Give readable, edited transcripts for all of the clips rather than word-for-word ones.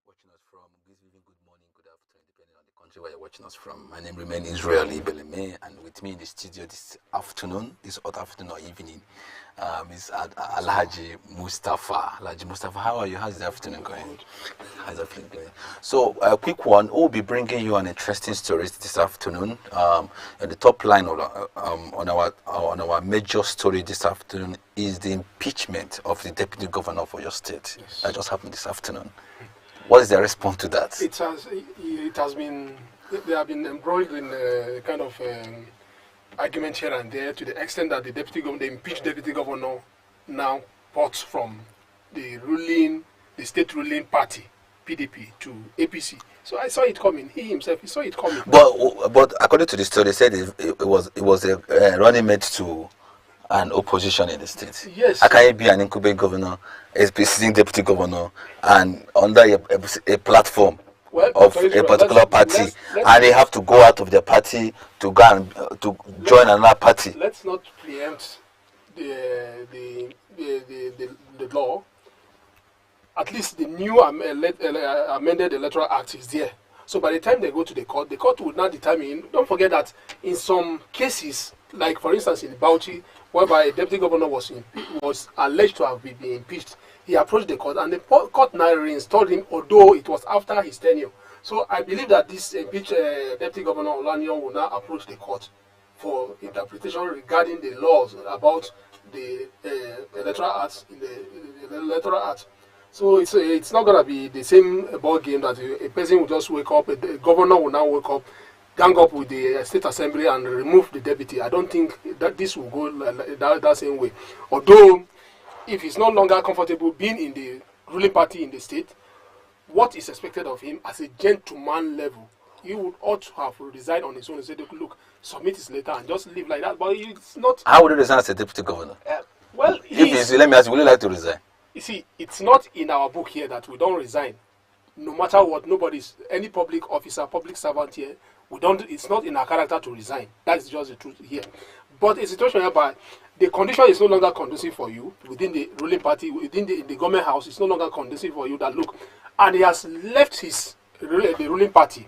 watching us from. Good evening, good morning, good afternoon, depending on the country where you're watching us from. My name remains Israel Ibeleme, and with me in the studio this afternoon, this hot afternoon or evening, is Alhaji Mustafa. Alhaji Mustafa, how are you? How's the afternoon going? How's the afternoon going? So, a quick one. We'll be bringing you an interesting story this afternoon. At the top line on our major story this afternoon is the impeachment of the Deputy Governor of Oyo State. Yes. That just happened this afternoon. What is their response to that? It has been, they have been embroiled in a kind of argument here and there, to the extent that the impeached Deputy Governor now ports from the state ruling party, PDP, to APC. So I saw it coming. He himself, he saw it coming. But according to the story, they said it was a running mate to an opposition in the state. Yes. How can it be an incumbent governor, a sitting deputy governor, and under a platform of a particular party, and they have to go out of their party to go and to join another party? Let's not preempt the law. At least the new amended electoral act is there. So by the time they go to the court would not determine. Don't forget that in some cases, like for instance in Bauchi, whereby a deputy governor was alleged to have been impeached, he approached the court, and the court now reinstalled him, although it was after his tenure. So I believe that this impeached Deputy Governor Olaniyan will now approach the court for interpretation regarding the laws about the electoral acts in the electoral act. So it's not going to be the same ball game that a person will just wake up, a governor will now wake up, gang up with the state assembly and remove the deputy. I don't think that this will go that same way. Although, if he's no longer comfortable being in the ruling party in the state, what is expected of him as a gentleman level, he would ought to have resigned on his own and said, look, submit his letter and just live like that. But it's not. How would you resign as a deputy governor? Well, let me ask you, would you like to resign? You see, it's not in our book here that we don't resign. No matter what, any public officer, public servant here, it's not in our character to resign. That's just the truth here. But a situation whereby the condition is no longer conducive for you within the ruling party, within the government house, it's no longer conducive for you, that look, and he has left the ruling party.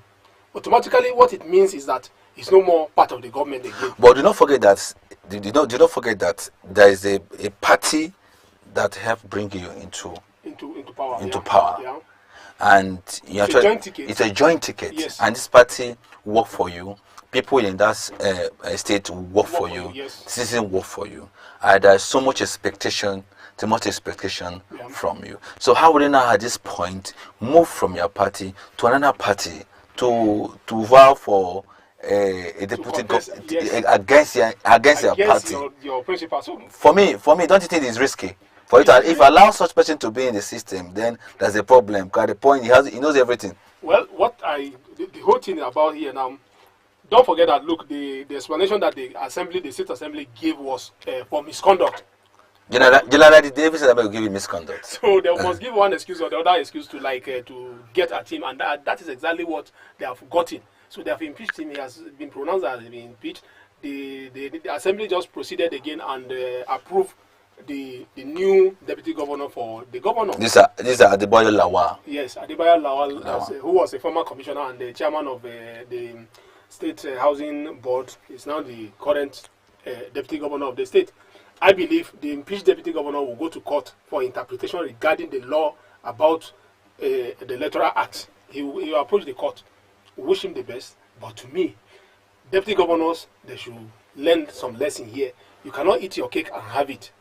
Automatically, what it means is that he's no more part of the government again. But do not forget that there is a party that helped bring you into power. Yeah. And it's a joint ticket. Yes. And this party work for you. People in that state work for you. Yes. Citizens work for you. There's so much expectation, from you. So how would you now at this point move from your party to another party to vow for a deputy against your party? Your principal. So for me, don't you think it's risky? If you allow such person to be in the system, then there's a problem. Because at the point he knows everything. Well, the whole thing about here now, don't forget that, look, the explanation that the state assembly gave was for misconduct. Generally, David said about giving misconduct. So they must give one excuse or the other excuse to get at him, and that is exactly what they have gotten. So they have impeached him. He has been pronounced as being impeached. The assembly just proceeded again and approved the new deputy governor for the governor. This is Adebayo Lawal. Yes, Adebayo Lawal, who was a former commissioner and the chairman of the State Housing Board, is now the current deputy governor of the state. I believe the impeached deputy governor will go to court for interpretation regarding the law about the electoral act. He will approach the court. We wish him the best, but to me, deputy governors, they should learn some lesson here. You cannot eat your cake and have it.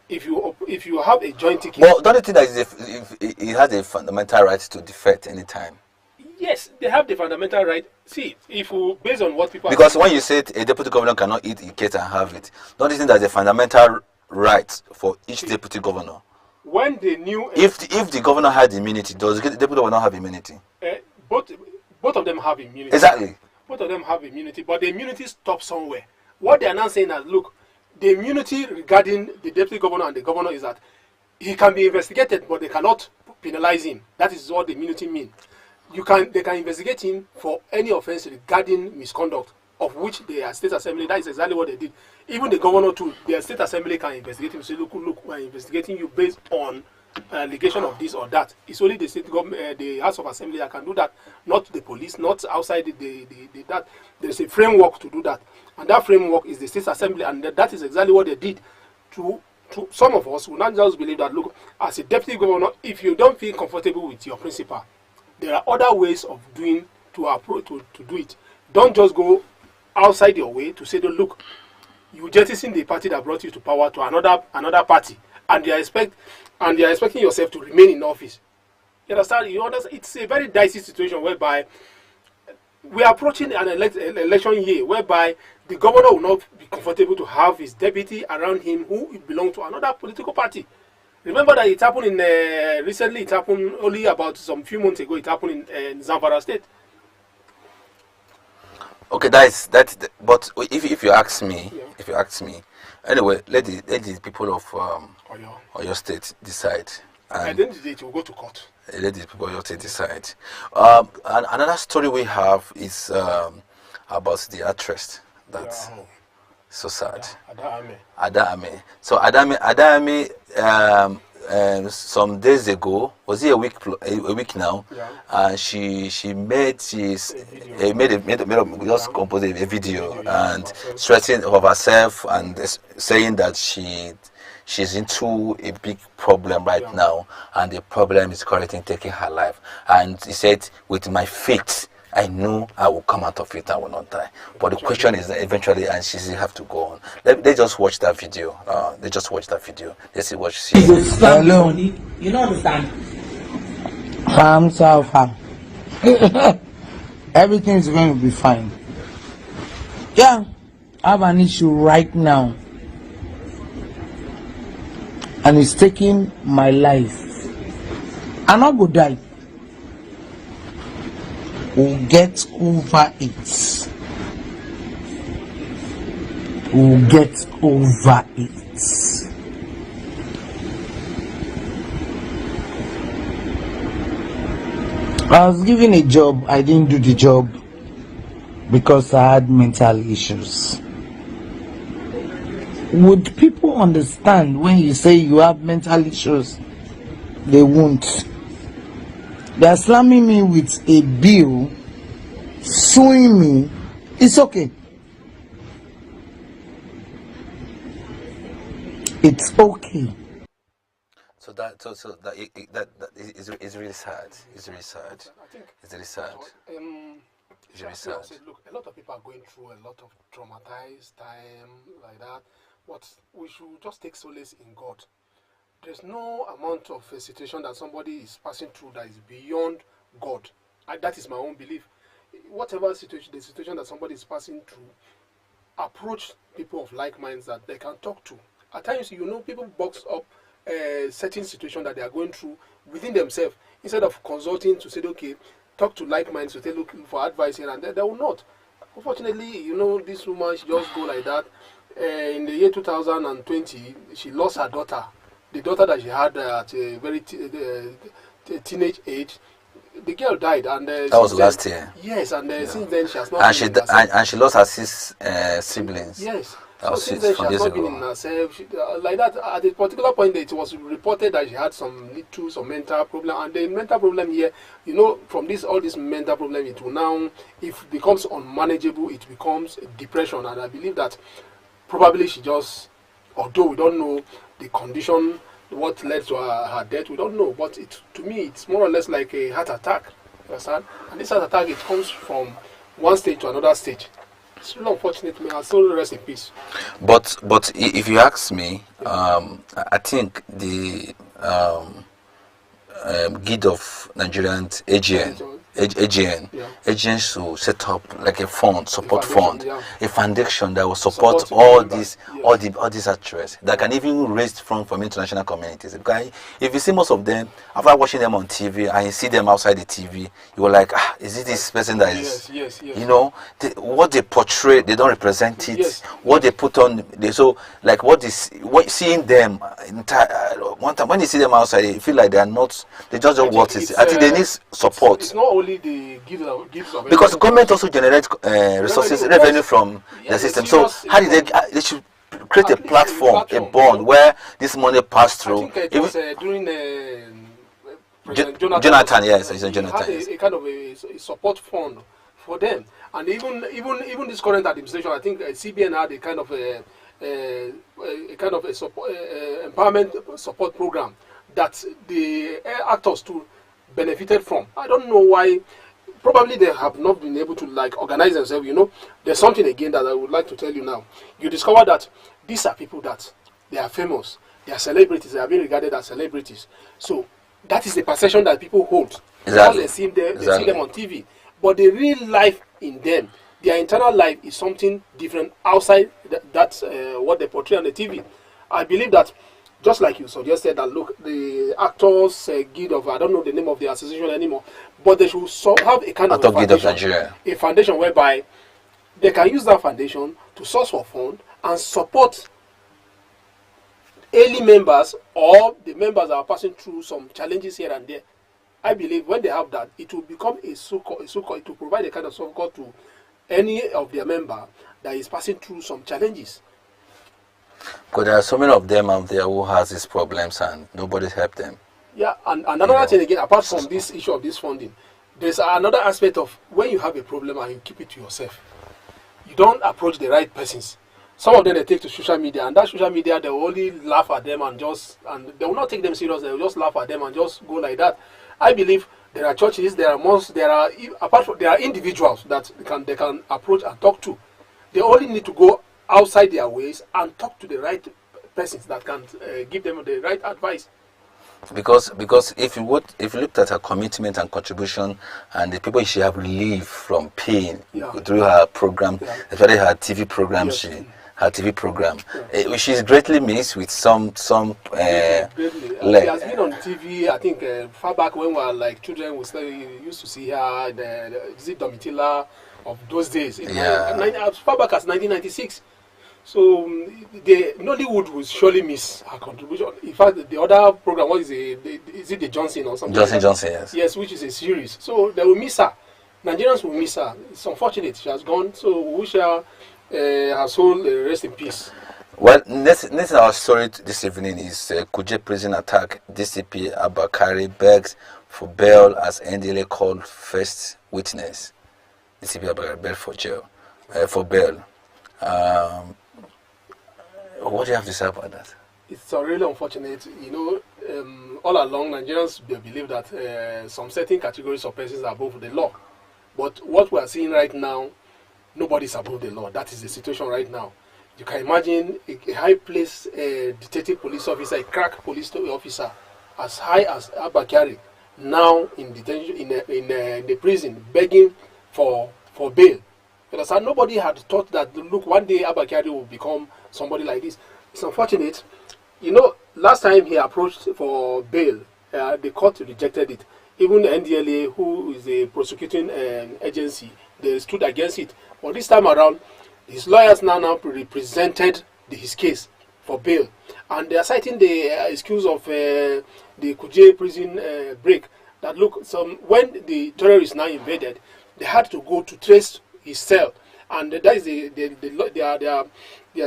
If you have a joint ticket... Well, don't you think that he has a fundamental right to defect any time? Yes, they have the fundamental right. See, based on what people... Because when you said a deputy governor cannot eat a cake and have it, don't you think that's a fundamental right for each deputy governor? When the new... If the governor had immunity, does the deputy governor have immunity? Both of them have immunity. Exactly. Both of them have immunity, but the immunity stops somewhere. What they are now saying is, look, the immunity regarding the deputy governor and the governor is that he can be investigated, but they cannot penalize him. That is what the immunity means. They can investigate him for any offense regarding misconduct, of which the state assembly, that is exactly what they did. Even the governor too, the state assembly can investigate him. Say, look, we're investigating you based on allegation of this or that. It's only the state government, the House of Assembly that can do that, not the police, not outside that. There's a framework to do that, and that framework is the State Assembly, and that is exactly what they did to some of us who not just believe that, look, as a deputy governor, if you don't feel comfortable with your principal, there are other ways of doing to do it. Don't just go outside your way to say, look, you jettison the party that brought you to power to another party, and they are expecting yourself to remain in office. You understand? It's a very dicey situation whereby we are approaching an election year whereby the governor will not be comfortable to have his deputy around him who belong to another political party. Remember that it happened recently. It happened only about some few months ago. It happened in Zamfara State. Okay, that's. But if you ask me, anyway, let the people of Oyo State decide. And then it will go to court. Let the people of Oyo State decide. And another story we have is about the actress. That's so sad. Adame. So Adame. Some days ago, was it a week now? Yeah. She just composed a video and stressing of herself and saying that she's into a big problem right now, and the problem is currently taking her life. And he said, with my faith, I know I will come out of it. I will not die. But the question is that eventually, and she still have to go on. They just watch that video. Let's see what she sees. Hello. You don't understand. I'm so far. Everything is going to be fine. Yeah, I have an issue right now, and it's taking my life. I'm not going to die. We'll get over it. We'll get over it. I was given a job. I didn't do the job because I had mental issues. Would people understand when you say you have mental issues? They won't. They are slamming me with a bill, suing me. It's okay. It's okay. So that is really sad. It's really sad. It's really sad. It's really sad. Look, a lot of people are going through a lot of traumatized time like that, but we should just take solace in God. There's no amount of a situation that somebody is passing through that is beyond God. That is my own belief. Whatever situation, the situation that somebody is passing through, approach people of like minds that they can talk to. At times, people box up a certain situation that they are going through within themselves instead of consulting to say, okay, talk to like minds to say, look for advice here, and they will not. Unfortunately, this woman, she just go like that. In the year 2020, she lost her daughter. The daughter that she had at a very teenage age, the girl died, and that was last year. Yes, and since then she has not. And she lost her 6 siblings. Yes. So since then she has not been in herself. Like that, at a particular point, it was reported that she had some mental problem, and the mental problem here, from all this mental problem, it will now, if it becomes unmanageable, it becomes depression, and I believe that probably she just, although we don't know the condition, what led to her death, we don't know. But to me, it's more or less like a heart attack. You understand? And this heart attack, it comes from one stage to another stage. It's really unfortunate. May her soul rest in peace. But if you ask me, I think the Guild of Nigerians, AGN should set up like a support fund, a foundation that will support all these actresses that can even raise funds from international communities. Because if you see most of them, after watching them on TV and you see them outside the TV, you are like, is it this person that is? Yes. What they portray, they don't represent it. Yes. What they put on, seeing them one time when you see them outside, you feel like they are not. They just don't want it. I think they need support. It's not only the gifts of because the government also generates resources, revenue from the system. So how did they should create a platform, a bond where this money pass through. I think it was during President Jonathan, yes, he Jonathan. had a kind of a support fund for them, and even this current administration, I think CBN had a kind of a support, empowerment support program that the actors too benefited from. I don't know why. Probably they have not been able to like organize themselves. You know, there's something again that I would like to tell you now. You discover that these are people that they are famous, they are celebrities, they are being regarded as celebrities. So that is the perception that people hold. Exactly. Because they see them on TV. But the real life in them, their internal life is something different outside that's what they portray on the TV. I believe that, just like you suggested, that look, the Actors Guild of, I don't know the name of the association anymore, but they should have a kind of a foundation whereby they can use that foundation to source for fund and support early members or the members that are passing through some challenges here and there. I believe when they have that, it will become it will provide a kind of support to any of their member that is passing through some challenges. Because there are so many of them out there who has these problems and nobody help them. Yeah, and another thing again, apart from this issue of this funding, there's another aspect of when you have a problem and you keep it to yourself. You don't approach the right persons. Some of them they take to social media, and that social media they will only laugh at them and they will not take them serious. They will just laugh at them and just go like that. I believe there are churches, there are individuals that they can approach and talk to. They only need to go outside their ways and talk to the right persons that can give them the right advice. Because if you looked at her commitment and contribution and the people she have relieved from pain through her program, especially her TV program, her TV program, she's greatly missed with some greatly. She has been on TV. I think far back when we were like children, we used to see her the Domitila of those days. As far back as 1996. So the Nollywood will surely miss her contribution. In fact, the other program, what is it the Johnson or something? Johnson, yes. Yes, which is a series. So they will miss her. Nigerians will miss her. It's unfortunate she has gone. So we wish her her soul rest in peace. Well, next our story this evening is Kuje prison attack. DCP Abakari begs for bail as NDLA called first witness. DCP Abakari begged for bail. What do you have to say about that? It's really unfortunate. You know, all along Nigerians believe that some certain categories of persons are above the law. But what we are seeing right now, nobody is above the law. That is the situation right now. You can imagine a high-placed detective police officer, a crack police officer, as high as Abakari, now in detention in the prison, begging for bail. Because nobody had thought that, look, one day Abakari will become somebody like this. It's unfortunate. You know, last time he approached for bail, the court rejected it. Even the NDLA, who is a prosecuting agency, they stood against it. But this time around, his lawyers now represented his case for bail. And they are citing the excuse of the Kuje prison break. That look, when the terrorists now invaded, they had to go to trace his cell. And that is their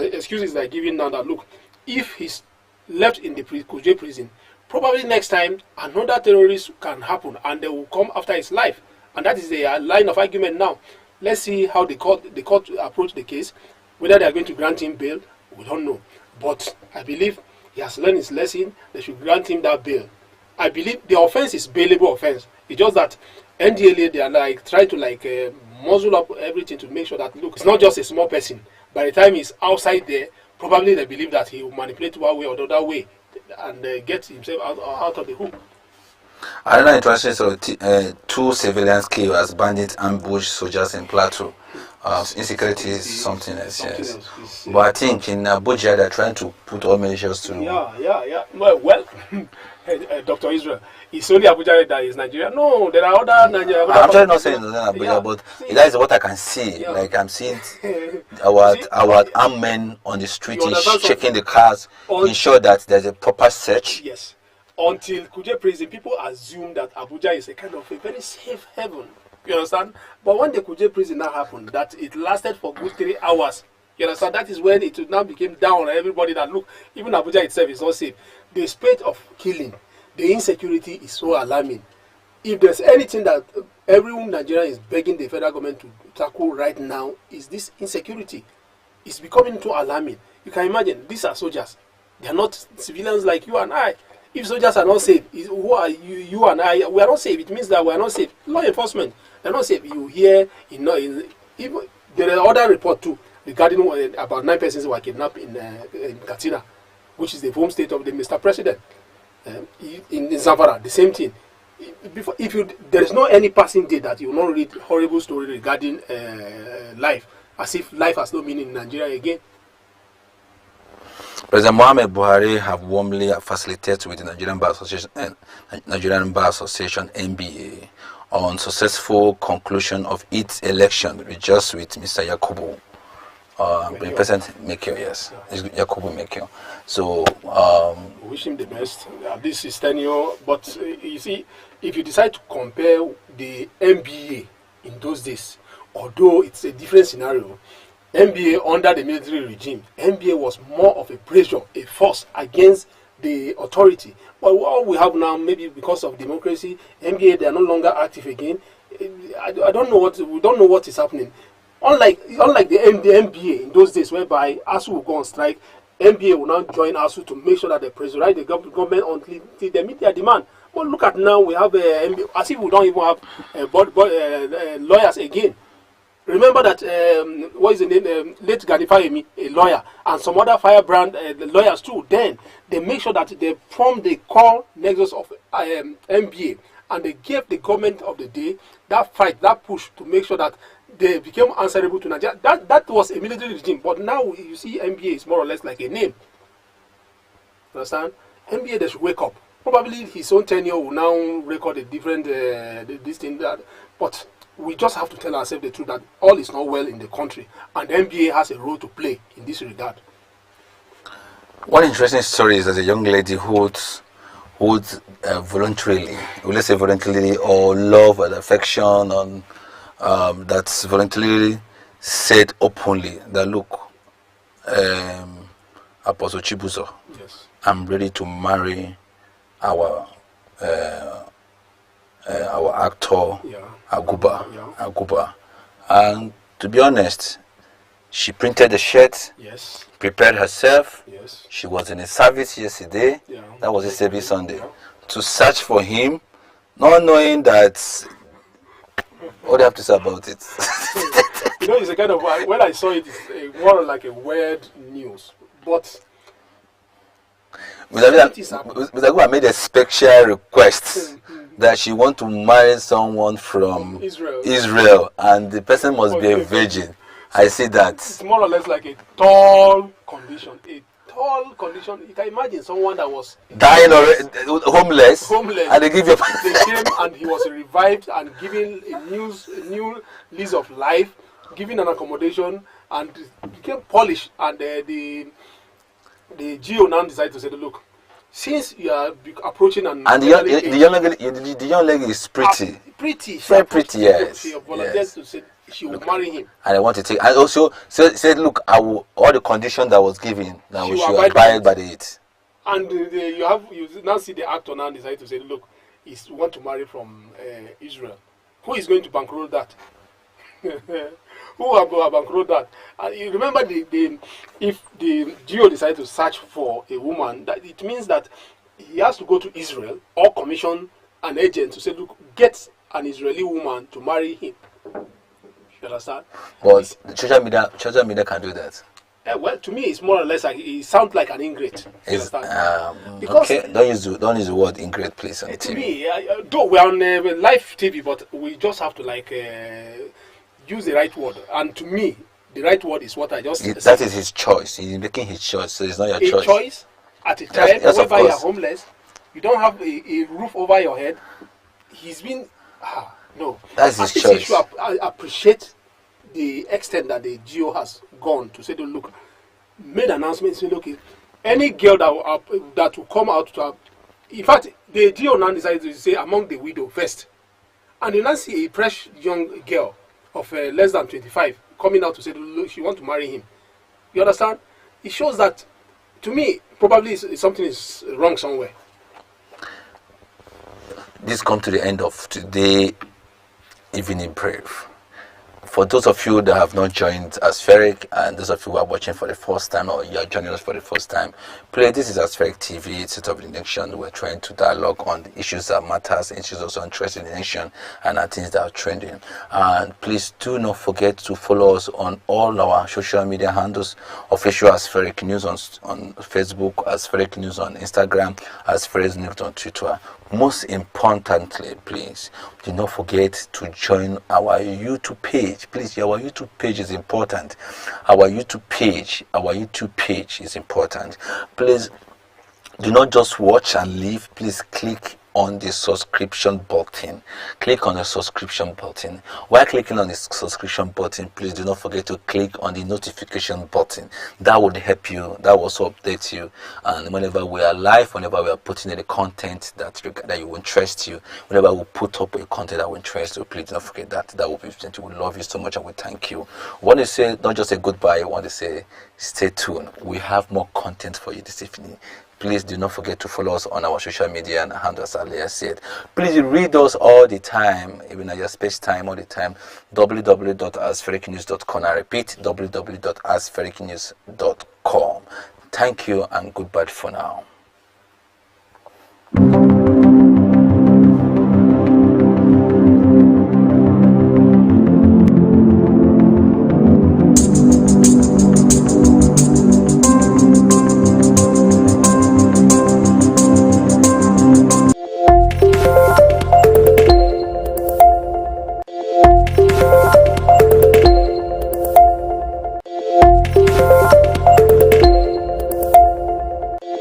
excuses they are giving now that look, if he's left in the Kuje prison, probably next time another terrorist can happen and they will come after his life. And that is the line of argument now. Let's see how the court approach the case. Whether they are going to grant him bail, we don't know. But I believe he has learned his lesson. They should grant him that bail. I believe the offense is bailable offense. It's just that NDLA, they are trying to muzzle up everything to make sure that look, it's not just a small person. By the time he's outside there, probably they believe that he will manipulate one way or the other way and get himself out of the hook. Another interesting story, two civilians killed as bandits ambush soldiers in Plateau. Insecurity is something else, yes. But I think in Abuja they're trying to put all measures to... Yeah. Well, Dr. Israel, it's only Abuja that is Nigeria. No, there are other Nigeria. I'm trying not saying Abuja, but that is what I can see. Yeah. Like I'm seeing our armed men on the street checking the cars, ensure that there's a proper search. Yes. Until Kuje prison, people assume that Abuja is a kind of a very safe haven. You understand? But when the Kuje prison now happened, that it lasted for good 3 hours, You understand? That is when it now became down on everybody that look, even Abuja itself is not safe. The spate of killing, the insecurity is so alarming. If there's anything that every Nigerian is begging the federal government to tackle right now, is this insecurity. It's becoming too alarming. You can imagine, these are soldiers. They are not civilians like you and I. If soldiers are not safe, who are you and I? We are not safe. It means that we are not safe. Law enforcement, they are not safe. You hear, even there are other report too regarding about 9 persons who were kidnapped in Katsina, which is the home state of the Mr. President. In Zamfara, the same thing. There is not any passing day that you will not read horrible story regarding life, as if life has no meaning in Nigeria again. President Mohamed Buhari have warmly facilitated with the Nigerian Bar Association (NBA) on successful conclusion of its election with Mr. Yakubu. President Mekio, yes, Yakubu Mekio. So wish him the best. This is tenure, but you see, if you decide to compare the NBA in those days, although it's a different scenario, NBA under the military regime, NBA was more of a pressure, a force against the authority. But what we have now, maybe because of democracy, NBA, they are no longer active again. I don't know we don't know what is happening. Unlike the NBA in those days, whereby ASU will go on strike, NBA will now join ASU to make sure that they pressurize the government until they meet their demand. But look at now, we have as if we don't even have lawyers again. Remember that what is the name? Late Gani Fayemi, a lawyer, and some other firebrand lawyers too. Then they make sure that they form the core nexus of NBA, and they gave the government of the day that fight, that push to make sure that they became answerable to Nigeria. That was a military regime, but now you see NBA is more or less like a name. Understand? NBA, they should wake up. Probably his own tenure will now record a different this thing that, but we just have to tell ourselves the truth that all is not well in the country, and the NBA has a role to play in this regard. One interesting story is that a young lady who voluntarily, let's say voluntarily, or love and affection, on that's voluntarily said openly that, look, Apostle Chibuzo, yes, I'm ready to marry our actor, yeah, Aguba. And to be honest, she printed the shirt, yes, prepared herself. yes, She was in a service yesterday. yeah, That was a service Sunday. yeah, To search for him, not knowing that what do you have to say about it? You know, it's a kind of, when I saw it, it's more like a weird news, but Mr. Aguba made a special request that she want to marry someone from Israel, and the person must be a virgin. I see that. It's more or less like a tall condition. A tall condition. You can imagine someone that was dying already, homeless, and they give you. They came and he was revived and given a new lease of life, given an accommodation, and became polished. And the GO now decided to say, look, since you are approaching and the young lady is pretty, very pretty, yes. She volunteered to say she will marry him, and I want to take. And also said, look, I will all the condition that was given. Now we should abide by it. And you now see the actor now decide to say, look, he want to marry from Israel. Who is going to bankroll that? Who will bankroll that? And you remember if the GO decide to search for a woman, that it means that he has to go to Israel or commission an agent to say, look, get an Israeli woman to marry him. You understand? But social media can do that. Well, to me, it's more or less like it sounds like an ingrate. Because okay, don't use the word ingrate, please. On to TV. Me, though we are on live TV, but we just have to use the right word. And to me, the right word is what I just said. That is his choice. He's making his choice, so it's not your choice. A choice at a time whereby you are homeless, you don't have a roof over your head. He's been no. That's his choice. You should appreciate the extent that the GO has gone to say, look, made announcements saying, okay, any girl that will come out to in fact, the GO now decided to say among the widow first. And you now see a fresh young girl of less than 25 coming out to say, look, she wants to marry him. You understand? It shows that, to me, probably something is wrong somewhere. This comes to the end of today evening brief. For those of you that have not joined Aspheric, and those of you who are watching for the first time, or you are joining us for the first time, please, this is Aspheric TV, it's State of the Nation. We're trying to dialogue on the issues that matters, issues also interested in the nation, and things that are trending. And please do not forget to follow us on all our social media handles: official Aspheric News on Facebook, Aspheric News on Instagram, Aspheric News on Twitter. Most importantly, please do not forget to join our YouTube page. Please, our YouTube page is important. Our YouTube page is important. Please do not just watch and leave. Please click on the subscription button. Click on the subscription button. While clicking on the subscription button, please do not forget to click on the notification button. That would help you. That will also update you. And whenever we are live, whenever we are putting in the content that will interest you, whenever we put up a content that will interest you, please do not forget that. That will be something. We love you so much and we thank you. I want to say not just a goodbye. I want to say stay tuned. We have more content for you this evening. Please do not forget to follow us on our social media and handles, as earlier said. Please read us all the time, even at your space time, all the time. www.asfericnews.com. I repeat, www.asfericnews.com. Thank you and goodbye for now.